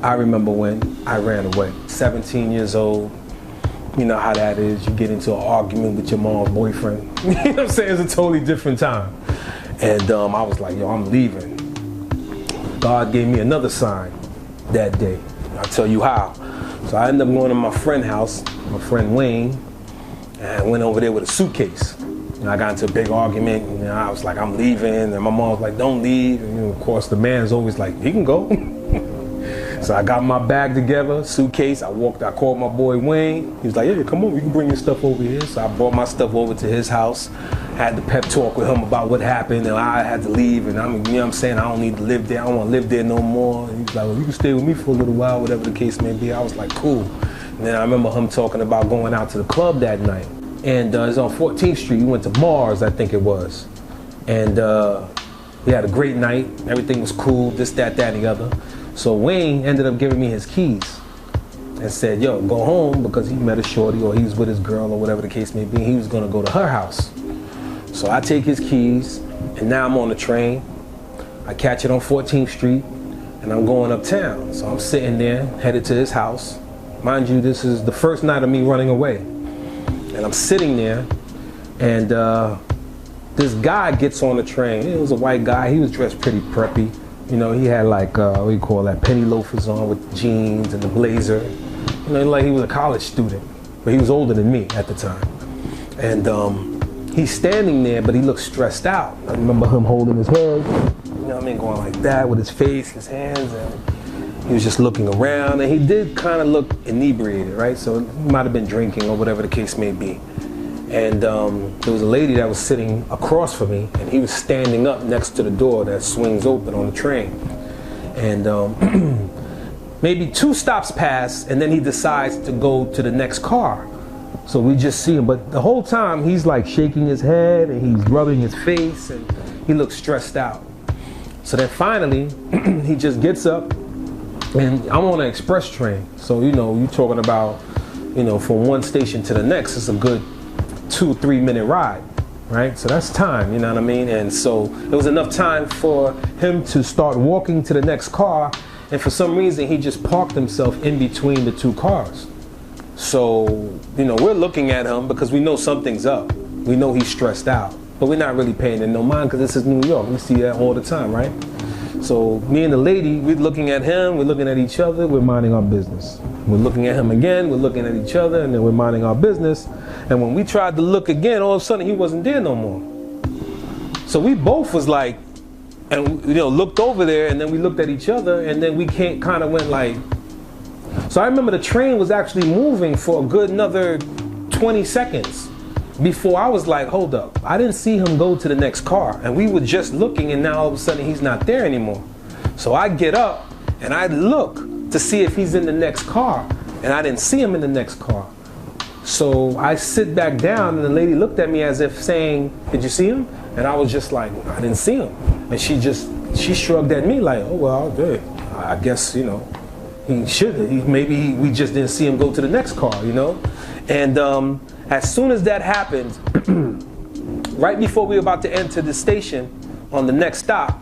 I remember when I ran away, 17 years old. You know how that is. You get into an argument with your mom's boyfriend. You know what I'm saying? It's a totally different time. And I was like, yo, I'm leaving. God gave me another sign that day. I'll tell you how. So I ended up going to my friend's house, my friend Wayne, and I went over there with a suitcase. And I got into a big argument, and I was like, I'm leaving. And my mom was like, don't leave. And of course, the man's always like, he can go. So I got my bag together, suitcase. I called my boy Wayne. He was like, yeah, come on, you can bring your stuff over here. So I brought my stuff over to his house. Had the pep talk with him about what happened, and I had to leave. And you know what I'm saying? I don't need to live there. I don't want to live there no more. And he was like, well, you can stay with me for a little while, whatever the case may be. I was like, cool. And then I remember him talking about going out to the club that night. And it's on 14th Street. We went to Mars, I think it was. And we had a great night. Everything was cool, this, that, and the other. So Wayne ended up giving me his keys and said, yo, go home, because he met a shorty or he was with his girl or whatever the case may be. He was gonna go to her house. So I take his keys, and now I'm on the train. I catch it on 14th Street, and I'm going uptown. So I'm sitting there, headed to his house. Mind you, this is the first night of me running away. And I'm sitting there, and this guy gets on the train. It was a white guy. He was dressed pretty preppy. You know, he had like, what do you call that, penny loafers on with jeans and the blazer. You know, like he was a college student, but he was older than me at the time. And he's standing there, but he looks stressed out. I remember him holding his head, you know what I mean, going like that with his face, his hands, and he was just looking around, and he did kind of look inebriated, right? So he might have been drinking or whatever the case may be. And there was a lady that was sitting across from me, and he was standing up next to the door that swings open on the train. And maybe 2 stops pass, and then he decides to go to the next car. So we just see him, but the whole time he's like shaking his head, and he's rubbing his face, and he looks stressed out. So then finally, he just gets up, and I'm on an express train. So, you know, you're talking about, you know, from one station to the next, it's a good 2-3 minute ride, right? So that's time, you know what I mean? And so it was enough time for him to start walking to the next car, and for some reason he just parked himself in between the 2 cars. So, you know, we're looking at him because we know something's up. We know he's stressed out, but we're not really paying him no mind because this is New York. We see that all the time, right? So me and the lady, we're looking at him, we're looking at each other, we're minding our business. We're looking at him again, we're looking at each other, and then we're minding our business. And when we tried to look again, all of a sudden he wasn't there no more. So we both was like, and you know, looked over there, and then we looked at each other, and then we kind of went like. So I remember the train was actually moving for a good another 20 seconds before I was like, hold up, I didn't see him go to the next car. And we were just looking, and now all of a sudden he's not there anymore. So I get up and I look to see if he's in the next car, and I didn't see him in the next car. So I sit back down, and the lady looked at me as if saying, did you see him? And I was just like, I didn't see him. And she shrugged at me like, oh, well, good. I guess, you know, he should. Maybe we just didn't see him go to the next car, you know? And as soon as that happened, right before we were about to enter the station on the next stop,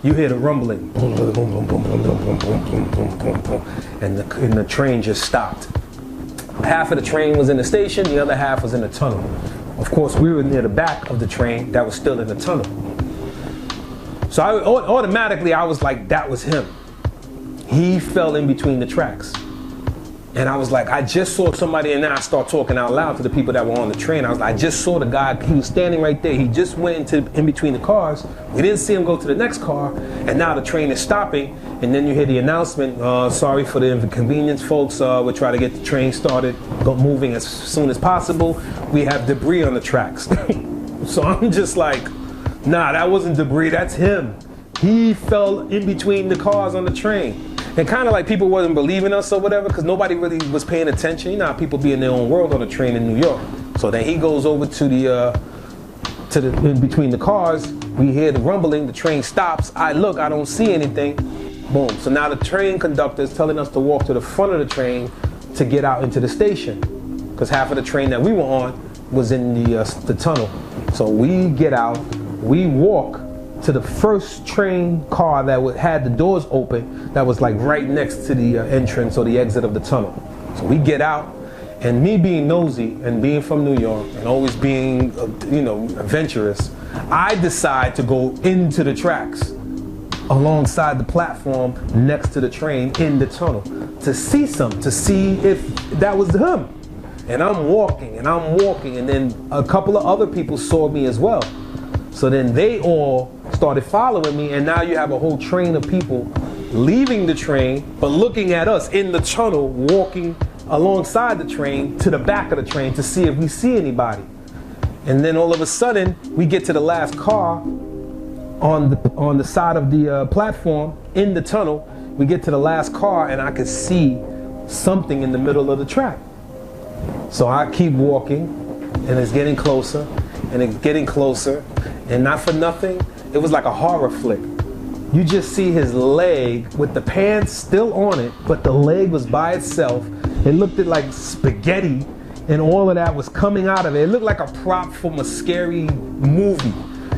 you hear the rumbling. And the train just stopped. Half of the train was in the station, the other half was in the tunnel. Of course, we were near the back of the train that was still in the tunnel. So automatically I was like, that was him. He fell in between the tracks. And I was like, I just saw somebody, and then I start talking out loud to the people that were on the train. I was like, I just saw the guy, he was standing right there. He just went in between the cars. We didn't see him go to the next car, and now the train is stopping. And then you hear the announcement, sorry for the inconvenience, folks. We'll try to get the train started, moving as soon as possible. We have debris on the tracks. So I'm just like, nah, that wasn't debris, that's him. He fell in between the cars on the train. And kind of like people wasn't believing us or whatever, because nobody really was paying attention. You know how people be in their own world on a train in New York. So then he goes over to the in between the cars. We hear the rumbling. The train stops. I look. I don't see anything. Boom. So now the train conductor is telling us to walk to the front of the train to get out into the station, because half of the train that we were on was in the tunnel. So we get out. We walk to the first train car that had the doors open, that was like right next to the entrance or the exit of the tunnel. So we get out, and me being nosy and being from New York and always being, adventurous, I decide to go into the tracks alongside the platform next to the train in the tunnel to see if that was him. And I'm walking, and then a couple of other people saw me as well. So then they all started following me, and now you have a whole train of people leaving the train, but looking at us in the tunnel, walking alongside the train to the back of the train to see if we see anybody. And then all of a sudden, we get to the last car on the side of the platform in the tunnel. We get to the last car, and I could see something in the middle of the track. So I keep walking, and it's getting closer, and it's getting closer, and not for nothing, it was like a horror flick. You just see his leg with the pants still on it, but the leg was by itself. It looked like spaghetti, and all of that was coming out of it. It looked like a prop from a scary movie.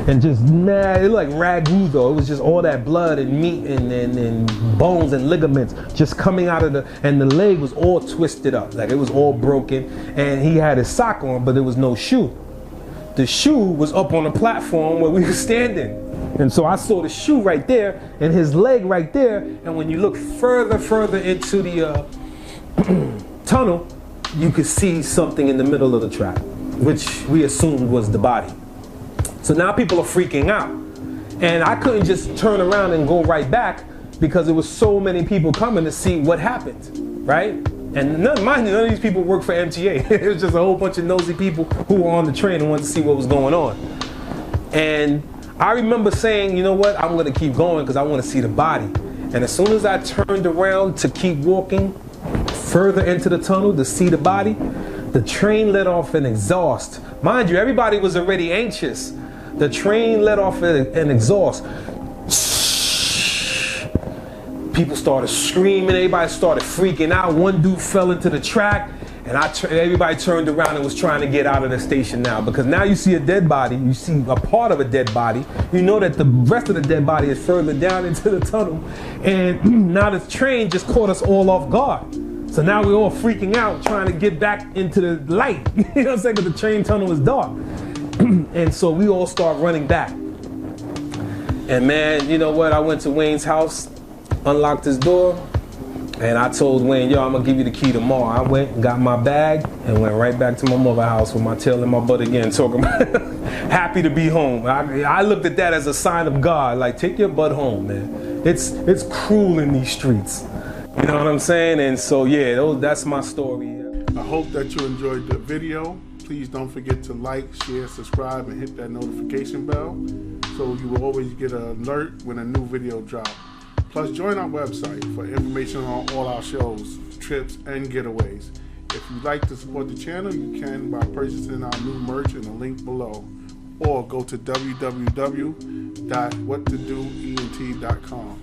And just, it looked like ragu though. It was just all that blood and meat and bones and ligaments just coming out of and the leg was all twisted up. Like it was all broken, and he had his sock on, but there was no shoe. The shoe was up on the platform where we were standing. And so I saw the shoe right there and his leg right there. And when you look further into the tunnel, you could see something in the middle of the track, which we assumed was the body. So now people are freaking out. And I couldn't just turn around and go right back because there was so many people coming to see what happened, right? And mind you, none of these people work for MTA. It was just a whole bunch of nosy people who were on the train and wanted to see what was going on. And I remember saying, you know what, I'm gonna keep going because I want to see the body. And as soon as I turned around to keep walking further into the tunnel to see the body, the train let off an exhaust. Mind you, everybody was already anxious. The train let off an exhaust. People started screaming, everybody started freaking out. One dude fell into the track, and everybody turned around and was trying to get out of the station now, because now you see a dead body, you see a part of a dead body, you know that the rest of the dead body is further down into the tunnel, and now the train just caught us all off guard. So now we're all freaking out, trying to get back into the light, you know what I'm saying, because the train tunnel was dark. And so we all start running back. And man, you know what, I went to Wayne's house, unlocked his door, and I told Wayne, yo, I'm gonna give you the key tomorrow. I went and got my bag and went right back to my mother's house with my tail in my butt again, talking about happy to be home. I looked at that as a sign of God, like, take your butt home, man. It's cruel in these streets. You know what I'm saying? And so, yeah, that's my story. I hope that you enjoyed the video. Please don't forget to like, share, subscribe, and hit that notification bell so you will always get an alert when a new video drops. Plus, join our website for information on all our shows, trips, and getaways. If you'd like to support the channel, you can by purchasing our new merch in the link below, or go to www.whattodoent.com.